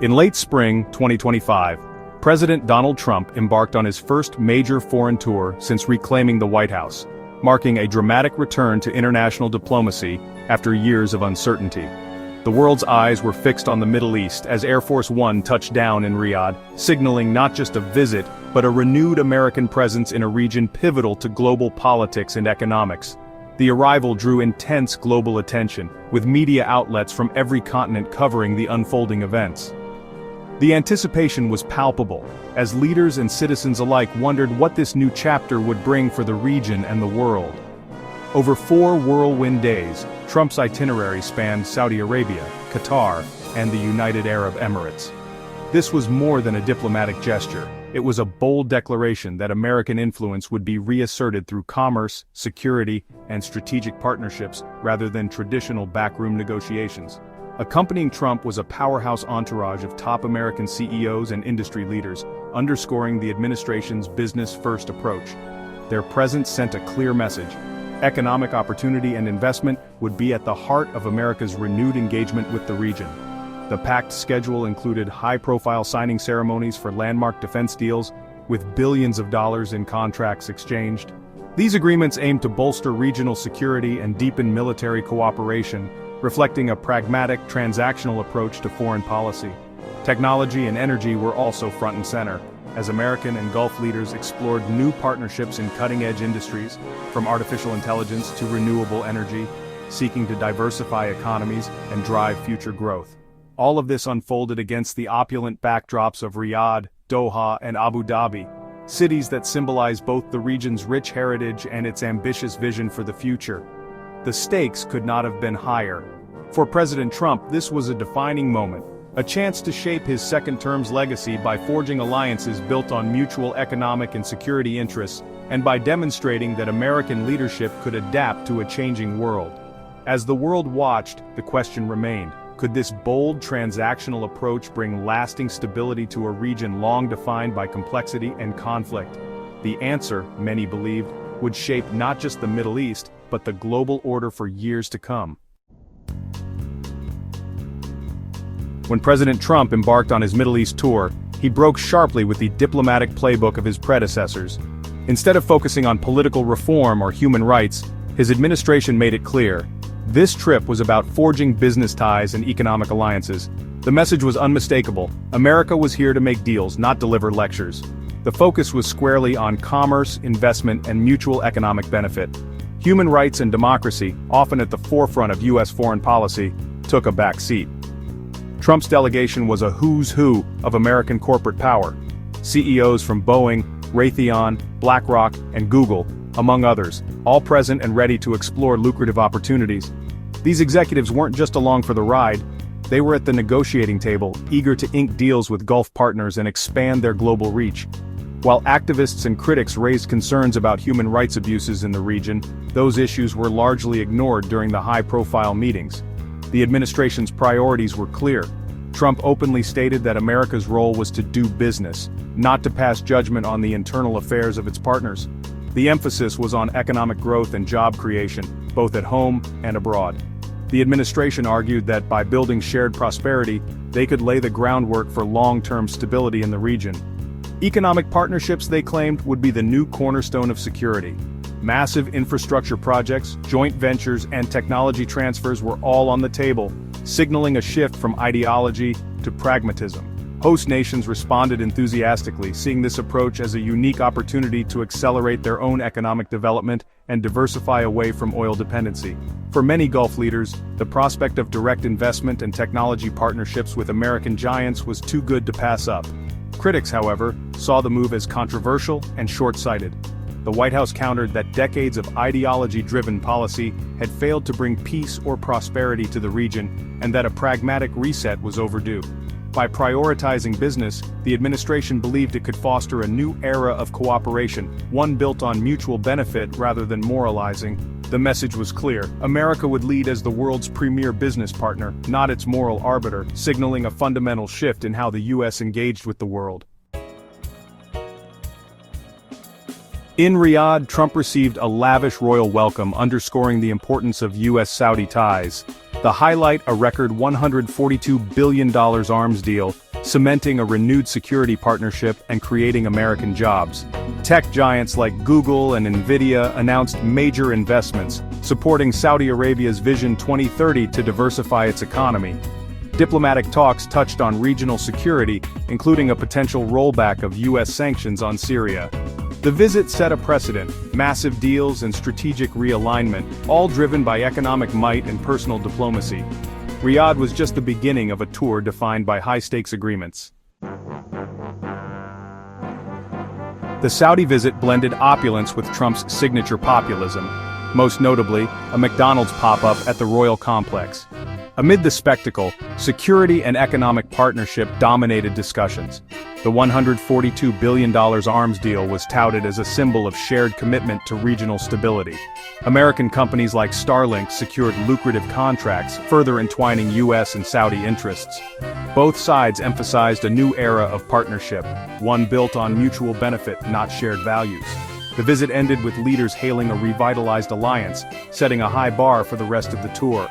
In late spring 2025, President Donald Trump embarked on his first major foreign tour since reclaiming the White House, marking a dramatic return to international diplomacy after years of uncertainty. The world's eyes were fixed on the Middle East as Air Force One touched down in Riyadh, signaling not just a visit, but a renewed American presence in a region pivotal to global politics and economics. The arrival drew intense global attention, with media outlets from every continent covering the unfolding events. The anticipation was palpable, as leaders and citizens alike wondered what this new chapter would bring for the region and the world. Over 4 whirlwind days, Trump's itinerary spanned Saudi Arabia, Qatar, and the United Arab Emirates. This was more than a diplomatic gesture. It was a bold declaration that American influence would be reasserted through commerce, security, and strategic partnerships rather than traditional backroom negotiations. Accompanying Trump was a powerhouse entourage of top American CEOs and industry leaders, underscoring the administration's business-first approach. Their presence sent a clear message. Economic opportunity and investment would be at the heart of America's renewed engagement with the region. The packed schedule included high-profile signing ceremonies for landmark defense deals, with billions of dollars in contracts exchanged. These agreements aimed to bolster regional security and deepen military cooperation, reflecting a pragmatic, transactional approach to foreign policy. Technology and energy were also front and center, as American and Gulf leaders explored new partnerships in cutting-edge industries, from artificial intelligence to renewable energy, seeking to diversify economies and drive future growth. All of this unfolded against the opulent backdrops of Riyadh, Doha, and Abu Dhabi, cities that symbolize both the region's rich heritage and its ambitious vision for the future. The stakes could not have been higher. For President Trump, this was a defining moment, a chance to shape his second term's legacy by forging alliances built on mutual economic and security interests, and by demonstrating that American leadership could adapt to a changing world. As the world watched, the question remained: could this bold transactional approach bring lasting stability to a region long defined by complexity and conflict? The answer, many believed, would shape not just the Middle East, but the global order for years to come. When President Trump embarked on his Middle East tour, he broke sharply with the diplomatic playbook of his predecessors. Instead of focusing on political reform or human rights, his administration made it clear: this trip was about forging business ties and economic alliances. The message was unmistakable: America was here to make deals, not deliver lectures. The focus was squarely on commerce, investment, and mutual economic benefit. Human rights and democracy, often at the forefront of U.S. foreign policy, took a back seat. Trump's delegation was a who's who of American corporate power. CEOs from Boeing, Raytheon, BlackRock, and Google, among others, all present and ready to explore lucrative opportunities. These executives weren't just along for the ride, they were at the negotiating table, eager to ink deals with Gulf partners and expand their global reach. While activists and critics raised concerns about human rights abuses in the region, those issues were largely ignored during the high-profile meetings. The administration's priorities were clear. Trump openly stated that America's role was to do business, not to pass judgment on the internal affairs of its partners. The emphasis was on economic growth and job creation, both at home and abroad. The administration argued that by building shared prosperity, they could lay the groundwork for long-term stability in the region. Economic partnerships, they claimed, would be the new cornerstone of security. Massive infrastructure projects, joint ventures, and technology transfers were all on the table, signaling a shift from ideology to pragmatism. Host nations responded enthusiastically, seeing this approach as a unique opportunity to accelerate their own economic development and diversify away from oil dependency. For many Gulf leaders, the prospect of direct investment and technology partnerships with American giants was too good to pass up. Critics, however, saw the move as controversial and short-sighted. The White House countered that decades of ideology-driven policy had failed to bring peace or prosperity to the region, and that a pragmatic reset was overdue. By prioritizing business, the administration believed it could foster a new era of cooperation, one built on mutual benefit rather than moralizing. The message was clear: America would lead as the world's premier business partner, not its moral arbiter, signaling a fundamental shift in how the U.S. engaged with the world. In Riyadh, Trump received a lavish royal welcome, underscoring the importance of U.S.-Saudi ties. The highlight, a record $142 billion arms deal, cementing a renewed security partnership and creating American jobs. Tech giants like Google and Nvidia announced major investments, supporting Saudi Arabia's Vision 2030 to diversify its economy. Diplomatic talks touched on regional security, including a potential rollback of U.S. sanctions on Syria. The visit set a precedent: massive deals and strategic realignment, all driven by economic might and personal diplomacy. Riyadh was just the beginning of a tour defined by high-stakes agreements. The Saudi visit blended opulence with Trump's signature populism, most notably, a McDonald's pop-up at the Royal Complex. Amid the spectacle, security and economic partnership dominated discussions. The $142 billion arms deal was touted as a symbol of shared commitment to regional stability. American companies like Starlink secured lucrative contracts, further entwining U.S. and Saudi interests. Both sides emphasized a new era of partnership, one built on mutual benefit, not shared values. The visit ended with leaders hailing a revitalized alliance, setting a high bar for the rest of the tour.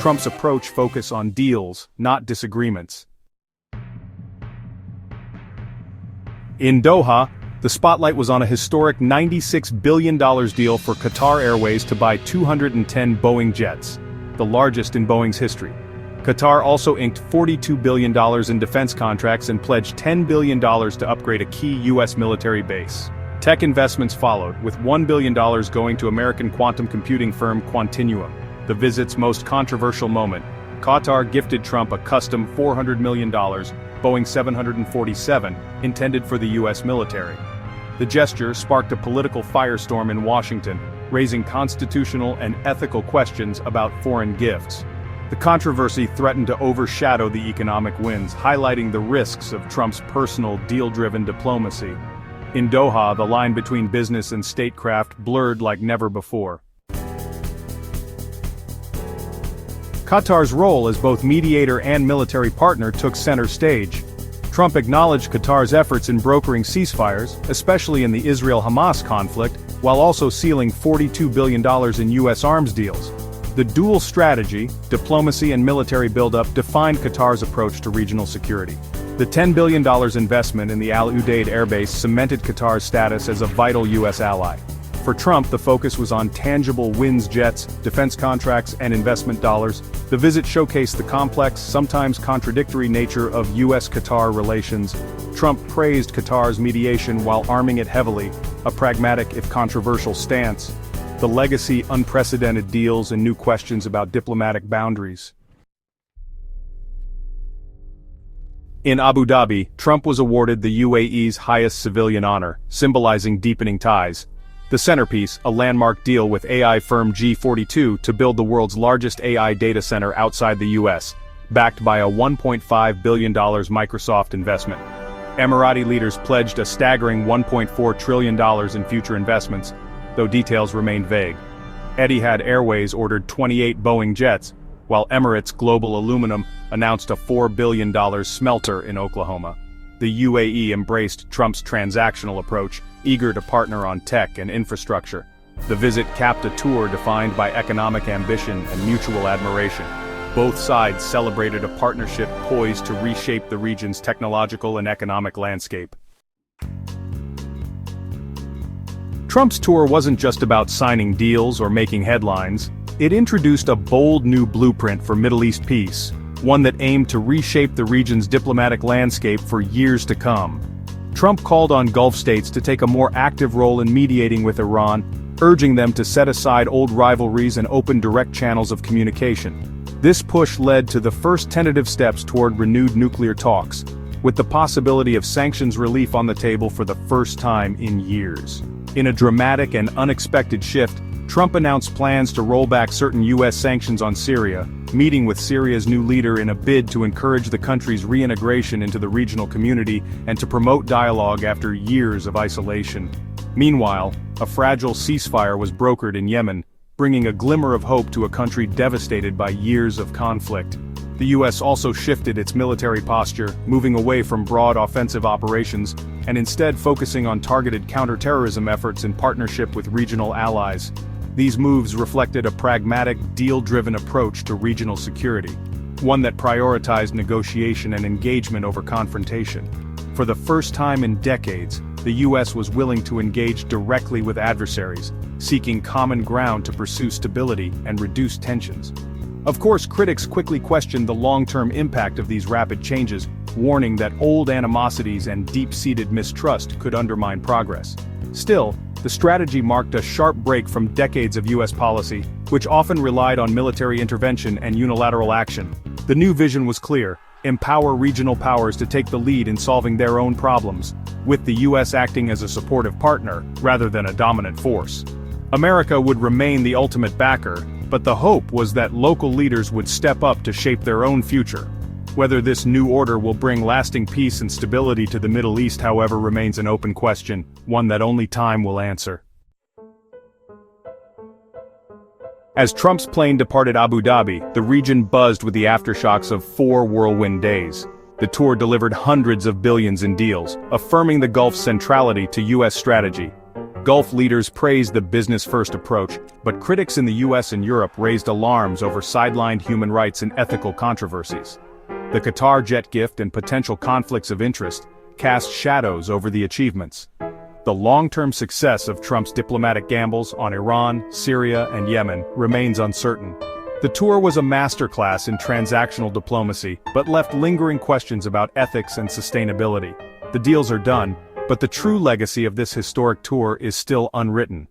Trump's approach focused on deals, not disagreements. In Doha, the spotlight was on a historic $96 billion deal for Qatar Airways to buy 210 Boeing jets, the largest in Boeing's history. Qatar also inked $42 billion in defense contracts and pledged $10 billion to upgrade a key U.S. military base. Tech investments followed, with $1 billion going to American quantum computing firm Quantinuum. The visit's most controversial moment: Qatar gifted Trump a custom $400 million Boeing 747, intended for the U.S. military. The gesture sparked a political firestorm in Washington, raising constitutional and ethical questions about foreign gifts. The controversy threatened to overshadow the economic wins, highlighting the risks of Trump's personal, deal-driven diplomacy. In Doha, the line between business and statecraft blurred like never before. Qatar's role as both mediator and military partner took center stage. Trump acknowledged Qatar's efforts in brokering ceasefires, especially in the Israel-Hamas conflict, while also sealing $42 billion in U.S. arms deals. The dual strategy, diplomacy and military buildup, defined Qatar's approach to regional security. The $10 billion investment in the Al Udeid airbase cemented Qatar's status as a vital U.S. ally. For Trump, the focus was on tangible wins: jets, defense contracts, and investment dollars. The visit showcased the complex, sometimes contradictory nature of U.S.-Qatar relations. Trump praised Qatar's mediation while arming it heavily, a pragmatic if controversial stance. The legacy: unprecedented deals and new questions about diplomatic boundaries. In Abu Dhabi, Trump was awarded the UAE's highest civilian honor, symbolizing deepening ties. The centerpiece, a landmark deal with AI firm G42 to build the world's largest AI data center outside the US, backed by a $1.5 billion Microsoft investment. Emirati leaders pledged a staggering $1.4 trillion in future investments, though details remained vague. Etihad Airways ordered 28 Boeing jets, while Emirates Global Aluminum announced a $4 billion smelter in Oklahoma. The UAE embraced Trump's transactional approach, eager to partner on tech and infrastructure. The visit capped a tour defined by economic ambition and mutual admiration. Both sides celebrated a partnership poised to reshape the region's technological and economic landscape. Trump's tour wasn't just about signing deals or making headlines. It introduced a bold new blueprint for Middle East peace, one that aimed to reshape the region's diplomatic landscape for years to come. Trump called on Gulf states to take a more active role in mediating with Iran, urging them to set aside old rivalries and open direct channels of communication. This push led to the first tentative steps toward renewed nuclear talks, with the possibility of sanctions relief on the table for the first time in years. In a dramatic and unexpected shift, Trump announced plans to roll back certain U.S. sanctions on Syria, meeting with Syria's new leader in a bid to encourage the country's reintegration into the regional community and to promote dialogue after years of isolation. Meanwhile, a fragile ceasefire was brokered in Yemen, bringing a glimmer of hope to a country devastated by years of conflict. The U.S. also shifted its military posture, moving away from broad offensive operations, and instead focusing on targeted counterterrorism efforts in partnership with regional allies. These moves reflected a pragmatic, deal-driven approach to regional security, one that prioritized negotiation and engagement over confrontation. For the first time in decades, the U.S. was willing to engage directly with adversaries, seeking common ground to pursue stability and reduce tensions. Of course, critics quickly questioned the long-term impact of these rapid changes, warning that old animosities and deep-seated mistrust could undermine progress. Still, the strategy marked a sharp break from decades of U.S. policy, which often relied on military intervention and unilateral action. The new vision was clear: empower regional powers to take the lead in solving their own problems, with the U.S. acting as a supportive partner, rather than a dominant force. America would remain the ultimate backer, but the hope was that local leaders would step up to shape their own future. Whether this new order will bring lasting peace and stability to the Middle East, however, remains an open question, one that only time will answer. As Trump's plane departed Abu Dhabi, the region buzzed with the aftershocks of 4 whirlwind days. The tour delivered hundreds of billions in deals, affirming the Gulf's centrality to U.S. strategy. Gulf leaders praised the business-first approach, but critics in the U.S. and Europe raised alarms over sidelined human rights and ethical controversies. The Qatar jet gift and potential conflicts of interest cast shadows over the achievements. The long-term success of Trump's diplomatic gambles on Iran, Syria, and Yemen remains uncertain. The tour was a masterclass in transactional diplomacy, but left lingering questions about ethics and sustainability. The deals are done, but the true legacy of this historic tour is still unwritten.